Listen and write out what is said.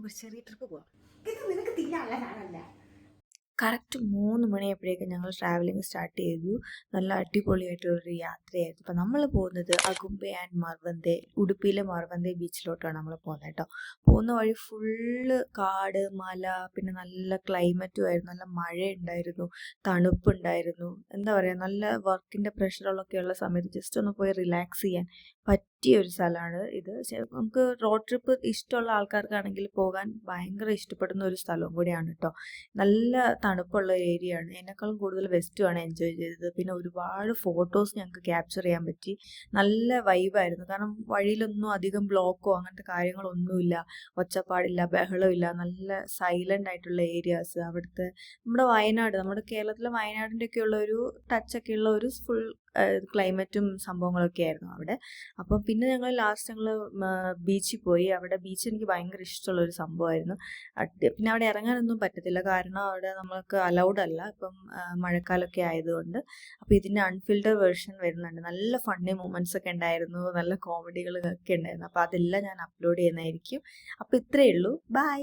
ഒരു ചെറിയ ട്രിപ്പ് പോവാം. ഇത് നിനക്ക് തിന്നാനുള്ള സാധനമല്ല. കറക്റ്റ് 3 മണിയായപ്പോഴേക്കും ഞങ്ങൾ ട്രാവലിംഗ് സ്റ്റാർട്ട് ചെയ്തു. നല്ല അടിപൊളിയായിട്ടുള്ളൊരു യാത്രയായിരുന്നു. അപ്പോൾ നമ്മൾ പോകുന്നത് അഗുംബെ ആൻഡ് മർവന്തെ, ഉടുപ്പിയിലെ മർവന്തെ ബീച്ചിലോട്ടാണ് നമ്മൾ പോകുന്നത് കേട്ടോ. പോകുന്ന വഴി ഫുള്ള് കാട്, മല, പിന്നെ നല്ല ക്ലൈമറ്റും ആയിരുന്നു. നല്ല മഴയുണ്ടായിരുന്നു, തണുപ്പുണ്ടായിരുന്നു. എന്താ പറയുക, നല്ല വർക്കിൻ്റെ പ്രഷറുകളൊക്കെ ഉള്ള സമയത്ത് ജസ്റ്റ് ഒന്ന് പോയി റിലാക്സ് ചെയ്യാൻ പറ്റിയ ഒരു സ്ഥലമാണ് ഇത്. നമുക്ക് റോഡ് ട്രിപ്പ് ഇഷ്ടമുള്ള ആൾക്കാർക്കാണെങ്കിൽ പോകാൻ ഭയങ്കര ഇഷ്ടപ്പെടുന്ന ഒരു സ്ഥലവും കൂടിയാണ് കേട്ടോ. നല്ല തണുപ്പുള്ള ഏരിയ ആണ്. എന്നെക്കാളും കൂടുതൽ വെസ്റ്റുമാണ് എൻജോയ് ചെയ്തത്. പിന്നെ ഒരുപാട് ഫോട്ടോസ് ഞങ്ങൾക്ക് ക്യാപ്ചർ ചെയ്യാൻ പറ്റി. നല്ല വൈബായിരുന്നു. കാരണം വഴിയിലൊന്നും അധികം ബ്ലോക്കോ അങ്ങനത്തെ കാര്യങ്ങളൊന്നുമില്ല, ഒച്ചപ്പാടില്ല, ബഹളമില്ല. നല്ല സൈലൻ്റ് ആയിട്ടുള്ള ഏരിയാസ്. അവിടുത്തെ നമ്മുടെ കേരളത്തിലെ വയനാടിൻ്റെ ഉള്ള ഒരു ടച്ചൊക്കെ ഉള്ള ഒരു ഫുൾ ക്ലൈമറ്റും സംഭവങ്ങളൊക്കെ ആയിരുന്നു അവിടെ. അപ്പം പിന്നെ ഞങ്ങൾ ബീച്ചിൽ പോയി. അവിടെ ബീച്ച് എനിക്ക് ഭയങ്കര ഇഷ്ടമുള്ളൊരു സംഭവമായിരുന്നു. പിന്നെ അവിടെ ഇറങ്ങാനൊന്നും പറ്റത്തില്ല, കാരണം അവിടെ നമ്മൾക്ക് അലൗഡ് അല്ല ഇപ്പം മഴക്കാലമൊക്കെ ആയതുകൊണ്ട്. അപ്പോൾ ഇതിൻ്റെ അൺഫിൽറ്റർഡ് വേർഷൻ വരുന്നുണ്ട്. നല്ല ഫണ്ണി മൊമെൻറ്റ്സ് ഒക്കെ ഉണ്ടായിരുന്നു, നല്ല കോമഡികളൊക്കെ ഉണ്ടായിരുന്നു. അപ്പോൾ അതെല്ലാം ഞാൻ അപ്ലോഡ് ചെയ്യുന്നതായിരിക്കും. അപ്പോൾ ഇത്രയേ ഉള്ളൂ. ബൈ.